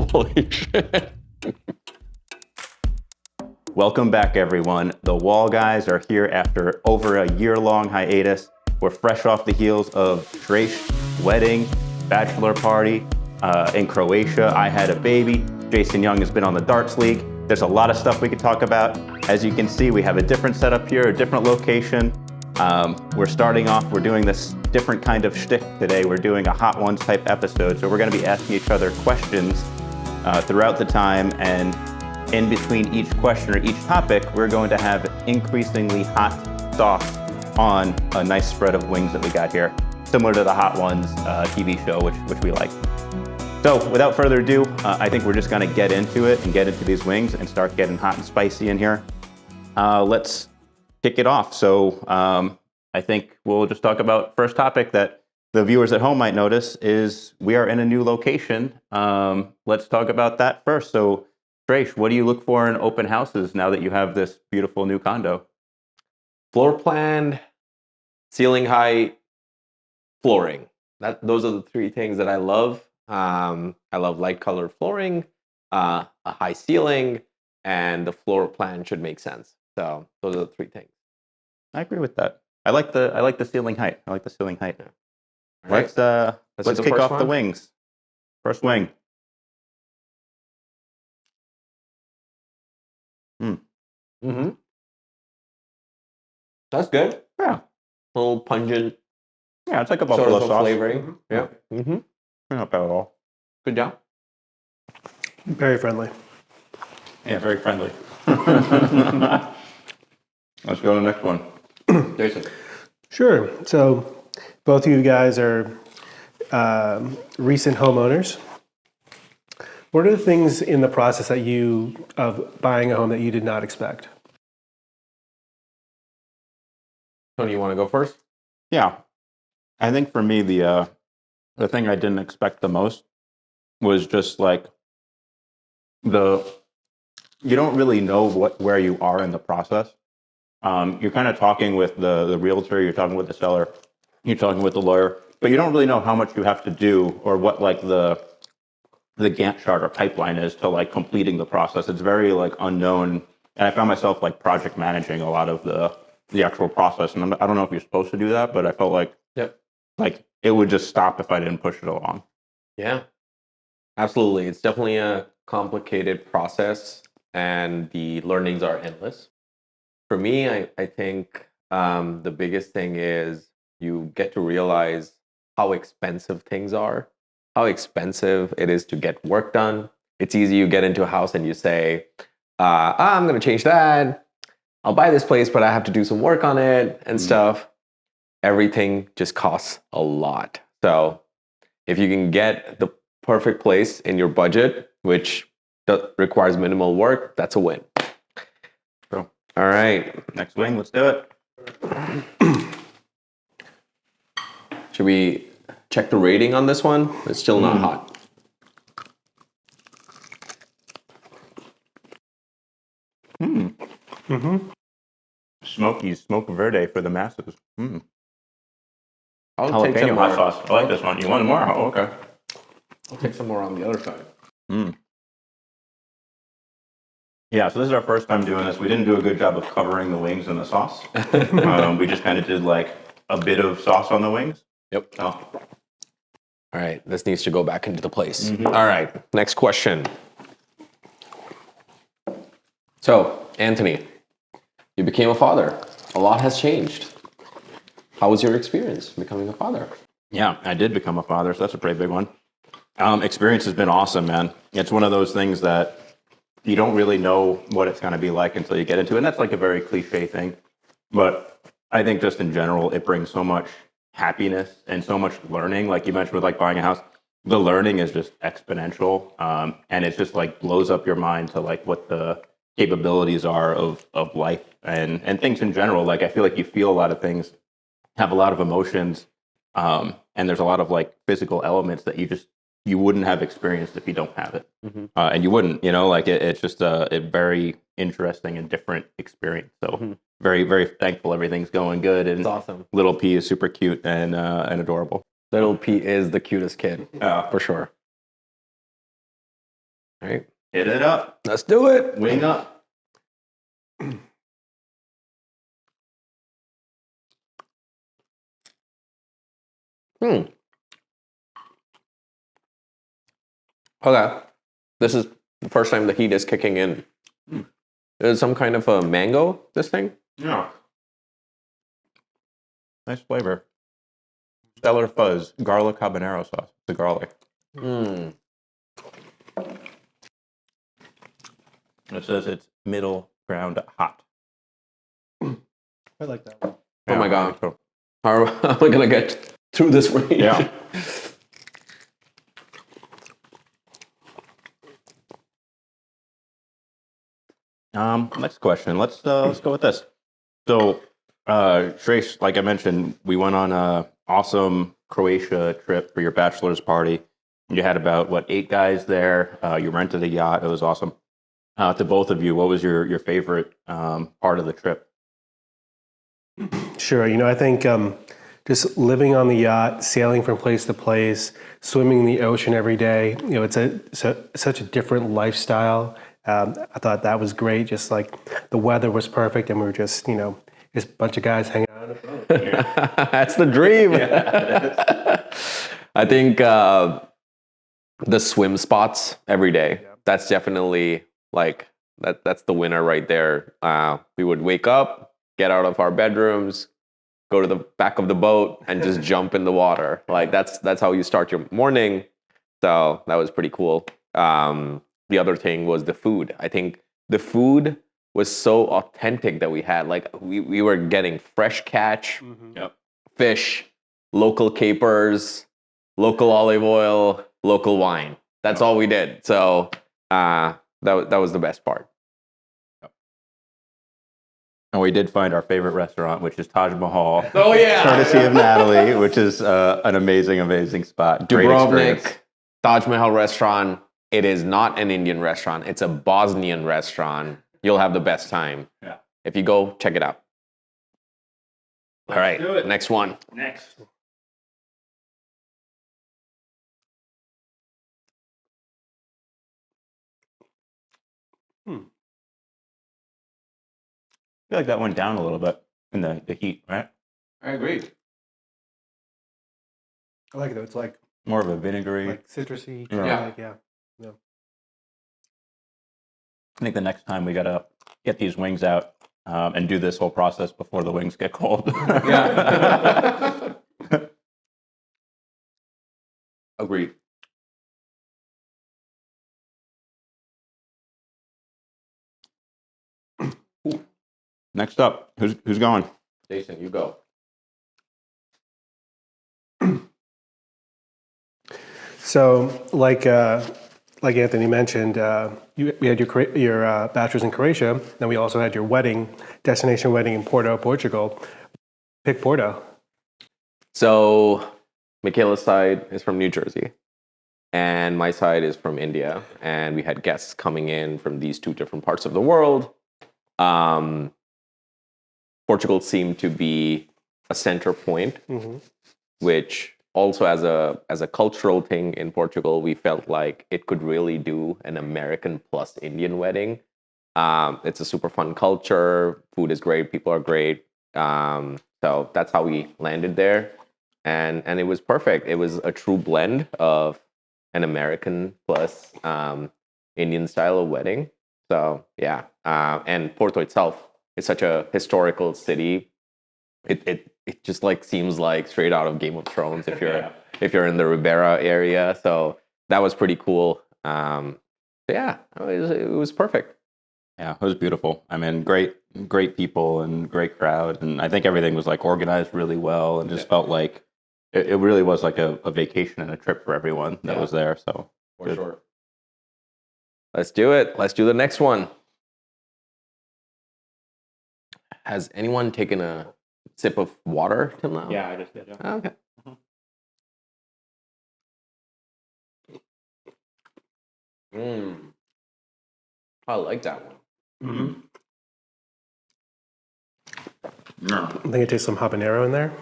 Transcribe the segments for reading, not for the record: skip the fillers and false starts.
Holy shit. Welcome back, everyone. The Wall guys are here after over a year-long hiatus. We're fresh off the heels of Shrey's wedding, bachelor party in Croatia. I had a baby. Jason Young has been on the darts league. There's a lot of stuff we could talk about. As you can see, we have a different setup here, a different location. We're starting off, we're doing this different kind of shtick today. We're doing a Hot Ones type episode. So we're gonna be asking each other questions throughout the time, and in between each question or each topic, we're going to have increasingly hot sauce on a nice spread of wings that we got here, similar to the Hot Ones TV show, which we like. So without further ado, I think we're just gonna get into it and get into these wings and start getting hot and spicy in here. Let's kick it off. So I think we'll just talk about first topic that the viewers at home might notice is we are in a new location. Let's talk about that first. So Shrey, what do you look for in open houses now that you have this beautiful new condo? Floor plan, ceiling height, flooring. Those are the three things that I love. I love light colored flooring, a high ceiling, and the floor plan should make sense. So those are the three things. I agree with that. I like the ceiling height. I like the ceiling height. All right. Let's kick off the wings. First wing. Mm-hmm. That's good. Yeah. A little pungent. Yeah, it's like a Sort buffalo of a sauce. flavoring. Yeah. Mm-hmm. Not bad at all. Good job. Very friendly. Yeah, very friendly. Let's go to the next one. Jason. Sure. So both of you guys are recent homeowners. What are the things in the process of buying a home that you did not expect? Tony, you want to go first? Yeah. I think for me, the thing I didn't expect the most was just like you don't really know where you are in the process. You're kind of talking with the realtor, you're talking with the seller, you're talking with the lawyer, but you don't really know how much you have to do or what like the Gantt chart or pipeline is to like completing the process. It's very like unknown. And I found myself like project managing a lot of the actual process. And I don't know if you're supposed to do that, but I felt like like it would just stop if I didn't push it along. Yeah, absolutely. It's definitely a complicated process and the learnings are endless. For me, I think the biggest thing is you get to realize how expensive things are, how expensive it is to get work done. It's easy, you get into a house and you say, I'm going to change that. I'll buy this place, but I have to do some work on it and stuff. Everything just costs a lot. So if you can get the perfect place in your budget, which requires minimal work, that's a win. Cool. All right. Next wing, let's do it. Should we check the rating on this one? It's still not hot. Smoky, smoke verde for the masses. I'll take some Jalapeno more. hot sauce. I like this one. You want more? Oh, okay. I'll take some more on the other side. Yeah, so this is our first time doing this. We didn't do a good job of covering the wings in the sauce. We just kind of did like a bit of sauce on the wings. Yep. Oh. All right. This needs to go back into the place. All right. Next question. So, Anthony, you became a father. A lot has changed. How was your experience becoming a father? Yeah, I did become a father, so that's a pretty big one. Experience has been awesome, man. It's one of those things that you don't really know what it's going to be like until you get into it. And that's like a very cliche thing. But I think just in general, it brings so much happiness and so much learning. Like you mentioned with like buying a house, the learning is just exponential. And it just like blows up your mind to like what the capabilities are of life and things in general. Like I feel like you feel a lot of things, have a lot of emotions. And there's a lot of like physical elements that you wouldn't have experienced if you don't have it. And you wouldn't, like it's just a very interesting and different experience. So very, very thankful everything's going good. And It's awesome. Little P is super cute and adorable. Little P is the cutest kid, for sure. All right. Hit it up. Let's do it. Wing up. Hmm. Okay. This is the first time the heat is kicking in. Is it some kind of a mango, this thing? Yeah. Nice flavor. Stellar fuzz. Garlic habanero sauce. The garlic. Mm. It says it's middle ground hot. I like that one. Oh my Yeah, God. I think so. How am I going to get through this range? Yeah. Next question. Let's go with this. So, Trace, like I mentioned, we went on a awesome Croatia trip for your bachelor's party. You had about 8 guys there. You rented a yacht. It was awesome. To both of you, what was your favorite part of the trip? Sure. I think just living on the yacht, sailing from place to place, swimming in the ocean every day, it's such a different lifestyle. I thought that was great. Just like the weather was perfect, and we were just a bunch of guys hanging out on the boat. That's the dream. I think the swim spots every day. That's definitely like that's the winner right there. We would wake up, get out of our bedrooms, go to the back of the boat, and just jump in the water. Like that's how you start your morning. So that was pretty cool. The other thing was the food. I think the food was so authentic that we had. Like we were getting fresh catch, Yep. fish, local capers, local olive oil, local wine. That's all we did. So that was the best part. And we did find our favorite restaurant, which is Taj Mahal. Oh yeah, Courtesy of Natalie, which is an amazing spot. Great experience. Dubrovnik Taj Mahal restaurant. It is not an Indian restaurant. It's a Bosnian restaurant. You'll have the best time. Yeah. If you go, check it out. All right, do it. next one. Next. I feel like that went down a little bit in the heat, right? I agree. I like it though. It's like More of a vinegary. citrusy. Yeah. Like, yeah. I think the next time we gotta get these wings out and do this whole process before the wings get cold. Yeah. Agreed. Next up, who's going? Jason, you go. So, like Anthony mentioned, we had your bachelor's in Croatia, then we also had your destination wedding in Porto, Portugal. Pick Porto. So, Michaela's side is from New Jersey, and my side is from India. And we had guests coming in from these two different parts of the world. Portugal seemed to be a center point, which also as a cultural thing in Portugal, we felt like it could really do an American plus Indian wedding. It's a super fun culture. Food is great. People are great. So that's how we landed there. And it was perfect. It was a true blend of an American plus Indian style of wedding. So yeah, and Porto itself is such a historical city. It just like seems like straight out of Game of Thrones if you're in the Ribera area. So that was pretty cool. Yeah, it was perfect. Yeah, it was beautiful. I mean, great people and great crowd, and I think everything was like organized really well, and just felt like it really was like a vacation and a trip for everyone that was there. So For sure. Let's do it. Let's do the next one. Has anyone taken a sip of water till now? yeah, I just did. Yeah. Okay. I like that one. Mm-hmm. No. I think it tastes some habanero in there.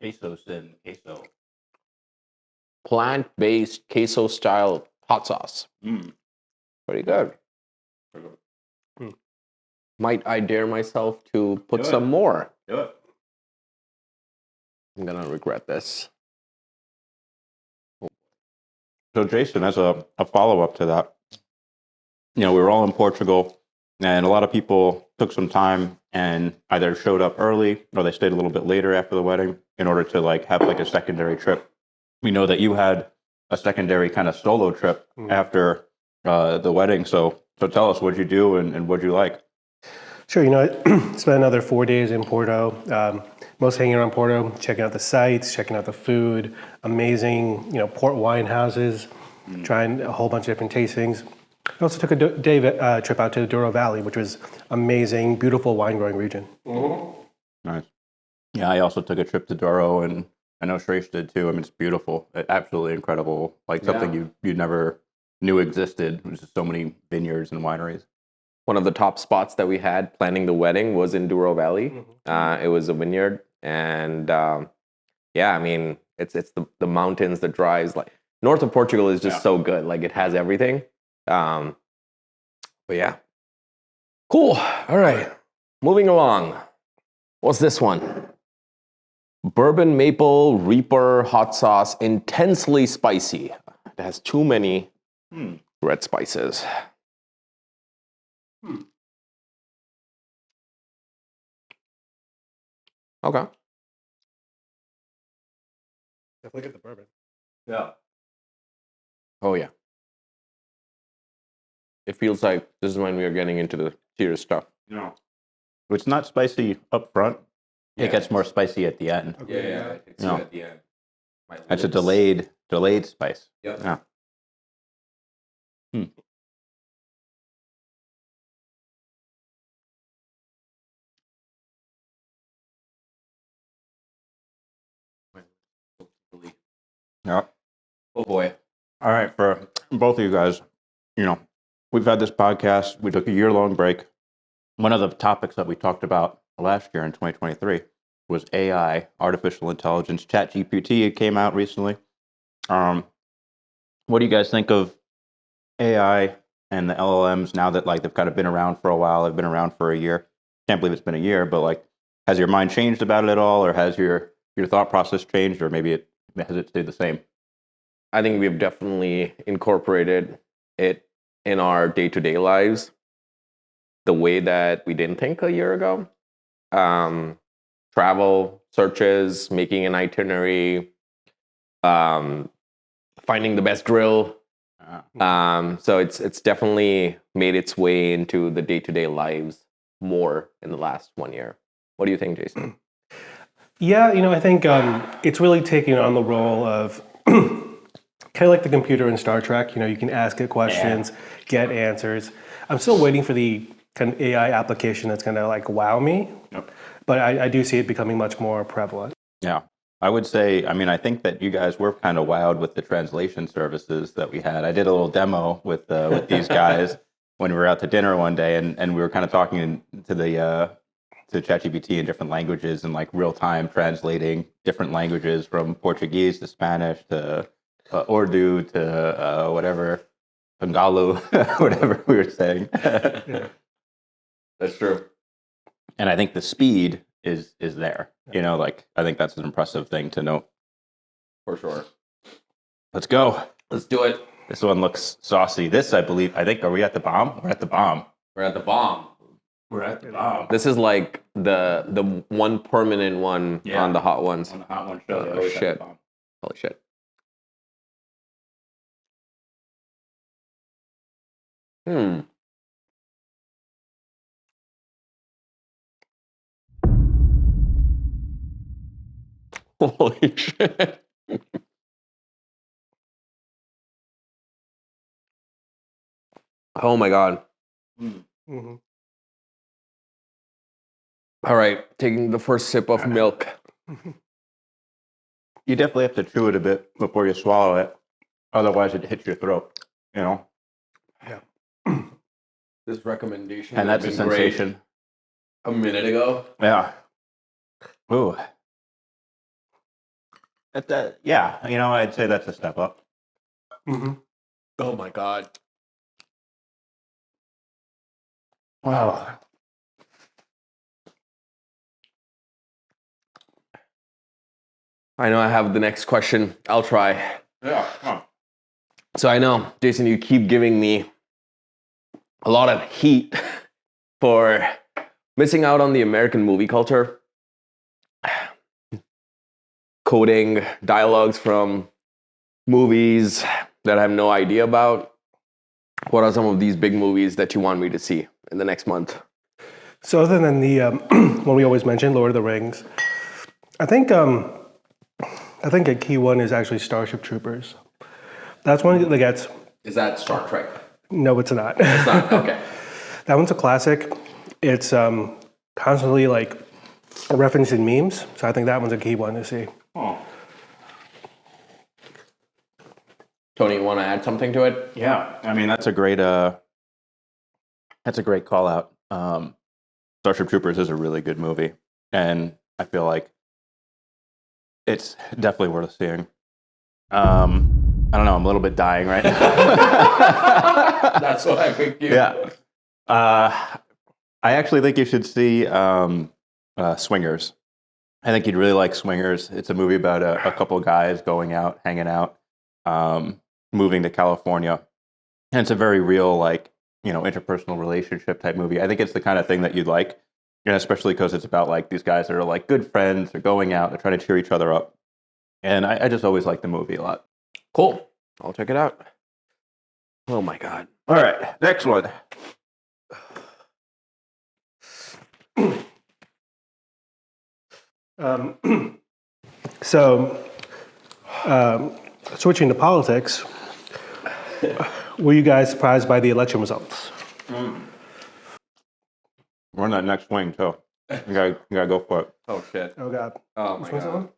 Queso sin queso. plant-based queso-style hot sauce. Pretty good. Mm. Might I dare myself to put Do it. some more? Do it. I'm gonna regret this. So, Jason, as a follow-up to that, we were all in Portugal, and a lot of people took some time and either showed up early or they stayed a little bit later after the wedding in order to have a secondary trip. We know that you had a secondary kind of solo trip after the wedding. So tell us, what'd you do and what'd you like? Sure. I spent another 4 days in Porto, most hanging around Porto, checking out the sites, checking out the food, amazing, port wine houses, trying a whole bunch of different tastings. I also took a day trip out to the Douro Valley, which was amazing, beautiful wine growing region. Nice. Yeah, I also took a trip to Douro, and I know Shresh did too. I mean, it's beautiful, absolutely incredible. Something you never knew existed. There's just so many vineyards and wineries. One of the top spots that we had planning the wedding was in Douro Valley. It was a vineyard, and I mean, it's the mountains, the drives. Like north of Portugal is just so good. Like it has everything. But yeah, cool. All right, moving along. What's this one? Bourbon Maple Reaper hot sauce, intensely spicy. It has too many red spices. Okay. Definitely get the bourbon. Yeah. Oh yeah. It feels like this is when we are getting into the serious stuff. No. It's not spicy up front. Yeah. It gets more spicy at the end. Yeah. It's No. at the end. That's a delayed spice. Yep. Yeah. Yeah. Oh boy. All right, for both of you guys, we've had this podcast. We took a year-long break. One of the topics that we talked about last year in 2023 was AI, artificial intelligence. ChatGPT came out recently. What do you guys think of AI and the LLMs now that they've kind of been around for a while? They've been around for a year. Can't believe it's been a year, but has your mind changed about it at all, or has your thought process changed, or maybe has it stayed the same? I think we've definitely incorporated it in our day-to-day lives the way that we didn't think a year ago. Travel, searches, making an itinerary, finding the best grill. So it's definitely made its way into the day-to-day lives more in the last 1 year. What do you think, Jason? Yeah, I think it's really taking on the role of kind of like the computer in Star Trek. You can ask it questions, get answers. I'm still waiting for the kind of AI application that's going to wow me. Yep. But I do see it becoming much more prevalent. Yeah. I would say, I think that you guys were kind of wowed with the translation services that we had. I did a little demo with these guys when we were out to dinner one day, and we were kind of talking to ChatGPT in different languages and real time translating different languages from Portuguese to Spanish to Urdu to whatever, Bengalu, whatever we were saying. That's true. And I think the speed is there. I think that's an impressive thing to note. For sure. Let's go. Let's do it. This one looks saucy. This, I think, are we at the bomb? We're at the bomb. We're at the bomb. We're at the bomb. This is like the one permanent one on the hot ones. On the hot one show. Oh, shit. Holy shit. Holy shit. Oh my God. Mm-hmm. All right, taking the first sip of milk. You definitely have to chew it a bit before you swallow it. Otherwise, it hits your throat. Yeah. This recommendation And that's a sensation. A minute ago. Yeah. Ooh. Yeah, I'd say that's a step up. Hmm. Oh my god. Wow. I know I have the next question. I'll try. Yeah. Huh. So I know, Jason, you keep giving me a lot of heat for missing out on the American movie culture, quoting dialogues from movies that I have no idea about. What are some of these big movies that you want me to see in the next month? So other than the one we always mention, Lord of the Rings, I think a key one is actually Starship Troopers. That's one that gets. Is that Star Trek? No, it's not. It's not. Okay. That one's a classic. It's constantly like referencing memes, so I think that one's a key one to see. Oh. Tony, you want to add something to it? Yeah. I mean, that's a great call out. Starship Troopers is a really good movie, and I feel like it's definitely worth seeing. I don't know. I'm a little bit dying right now. That's what I think you. Yeah. I actually think you should see Swingers. I think you'd really like Swingers. It's a movie about a couple of guys going out, hanging out, moving to California. And it's a very real, like, interpersonal relationship type movie. I think it's the kind of thing that you'd like, and especially because it's about like these guys that are like good friends. They're going out. They're trying to cheer each other up. And I just always like the movie a lot. Cool. I'll check it out. Oh my god. All right, next one. So, switching to politics, were you guys surprised by the election results? We're on that next swing, too. You gotta go for it. Oh shit. Oh God! Oh my Which one's that god. one?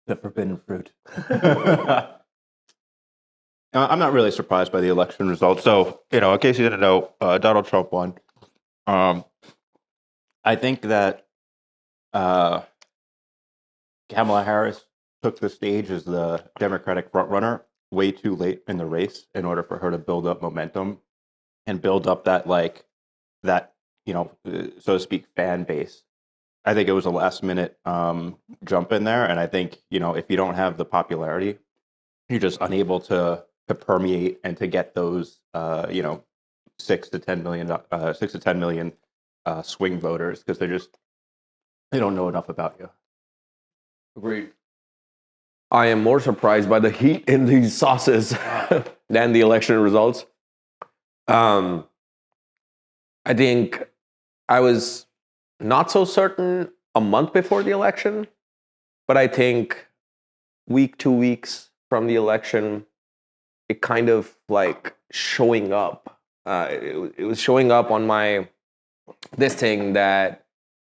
The forbidden fruit. I'm not really surprised by the election results. So, in case you didn't know, Donald Trump won. I think that Kamala Harris took the stage as the Democratic frontrunner way too late in the race in order for her to build up momentum and build up so to speak, fan base. I think it was a last minute jump in there, and I think if you don't have the popularity, you're just unable to permeate and to get those 6 to 10 million swing voters because they don't know enough about you. Agreed. I am more surprised by the heat in these sauces than the election results. I think I was not so certain a month before the election, but I think week, 2 weeks from the election, it kind of like showing up. It was showing up on this thing that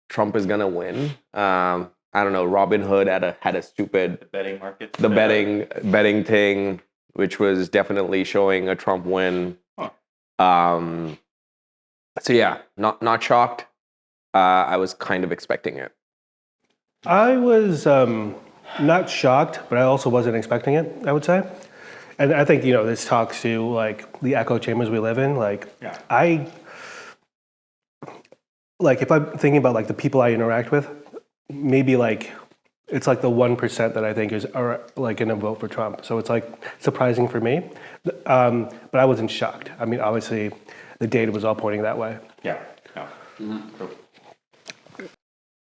Trump is gonna win. I don't know. Robin Hood had a stupid Betting market. the betting thing, which was definitely showing a Trump win. Huh. So yeah, not shocked. I was kind of expecting it. I was not shocked, but I also wasn't expecting it. I would say, and I think this talks to like the echo chambers we live in. Like Yeah. if I'm thinking about like the people I interact with, maybe like it's like the 1% that I think are like going to vote for Trump. So it's like surprising for me, but I wasn't shocked. I mean, obviously, the data was all pointing that way. Yeah.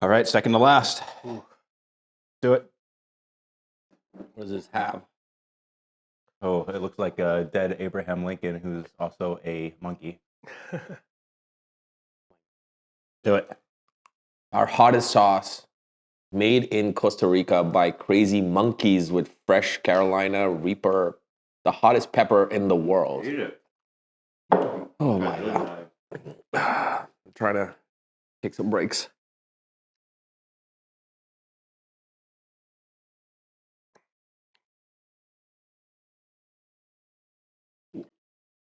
All right, second to last. Do it. What does this have? Oh, it looks like a dead Abraham Lincoln, who's also a monkey. Do it. Our hottest sauce, made in Costa Rica by crazy monkeys with fresh Carolina Reaper, the hottest pepper in the world. Eat it. Oh my god. I'm trying to take some breaks.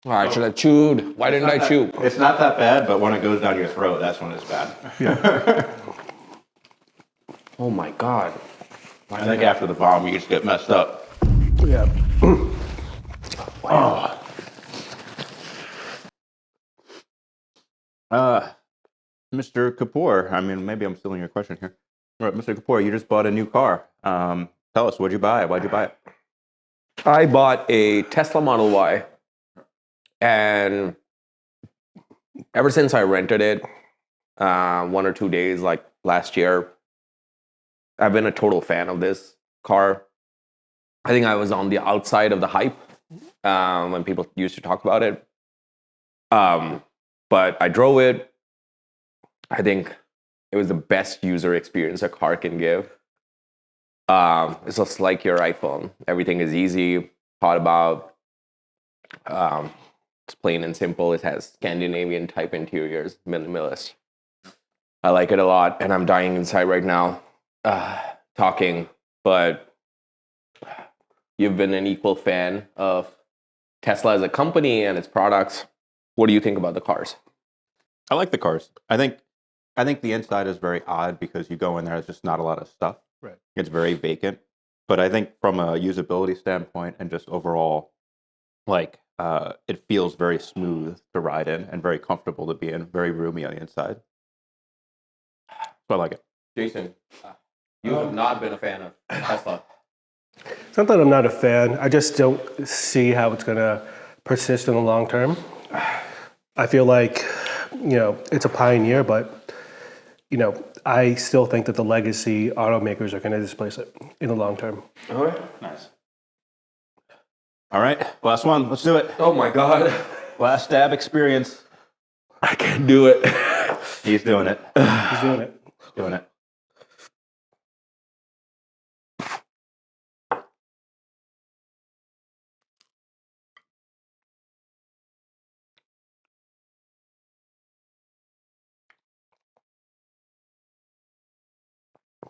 Oh, I should have chewed. Why didn't I chew? It's not that bad, but when it goes down your throat, that's when it's bad. Oh my God. I think after the bomb, you just get messed up. Yeah. Wow. Mr. Kapoor, I mean, maybe I'm stealing your question here. All right, Mr. Kapoor, you just bought a new car. Tell us, what'd you buy? Why'd you buy it? I bought a Tesla Model Y, and ever since I rented it, 1 or 2 days, like last year, I've been a total fan of this car. I think I was on the outside of the hype when people used to talk about it. But I drove it. I think it was the best user experience a car can give. It's just like your iPhone. Everything is easy, thought about. It's plain and simple. It has Scandinavian type interiors, minimalist. I like it a lot, and I'm dying inside right now talking. But you've been an equal fan of Tesla as a company and its products. What do you think about the cars? I like the cars. I think the inside is very odd because you go in there, there's just not a lot of stuff. Right. It's very vacant. But I think from a usability standpoint and just overall, like it feels very smooth to ride in and very comfortable to be in, very roomy on the inside. So I like it. Jason, you have not been a fan of Tesla. It's not that I'm not a fan. I just don't see how it's going to persist in the long term. I feel like, it's a pioneer, but, I still think that the legacy automakers are going to displace it in the long term. All right. Nice. All right, last one. Let's do it. Oh my God. Last stab experience. I can't do it. He's doing it. He's doing it. Doing it.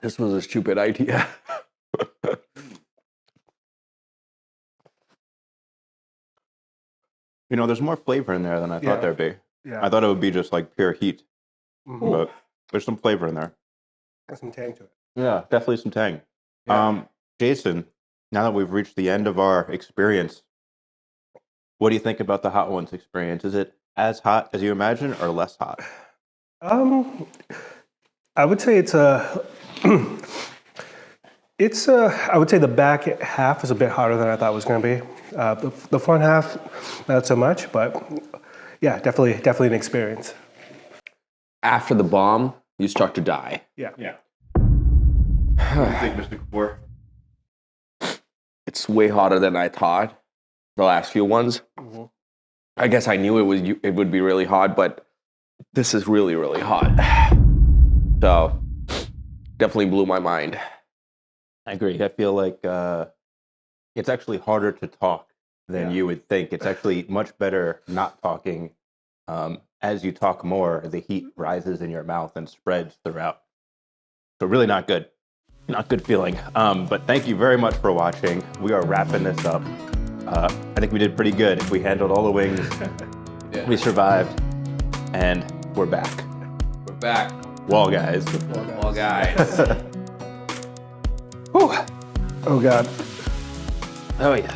This was a stupid idea. There's more flavor in there than I thought there'd be. Yeah. I thought it would be just like pure heat, Mhm. but there's some flavor in there. Got some tang to it. Yeah, definitely some tang. Yeah. Jason, now that we've reached the end of our experience, what do you think about the Hot Ones experience? Is it as hot as you imagine or less hot? I would say I would say the back half is a bit hotter than I thought it was going to be. The front half, not so much, but yeah, definitely an experience. After the bomb, you start to die. Yeah. What do you think, Mr. Kapoor? It's way hotter than I thought. The last few ones. Mhm. I guess I knew it would be really hot, but this is really, really hot. So definitely blew my mind. I agree. I feel like it's actually harder to talk than you would think. It's actually much better not talking. As you talk more, the heat rises in your mouth and spreads throughout. So really not good. Not good feeling. But thank you very much for watching. We are wrapping this up. I think we did pretty good. We handled all the wings. Yeah. We survived. And we're back. We're back. Wall guys. Well, guys. Whew. Oh God. Oh yeah.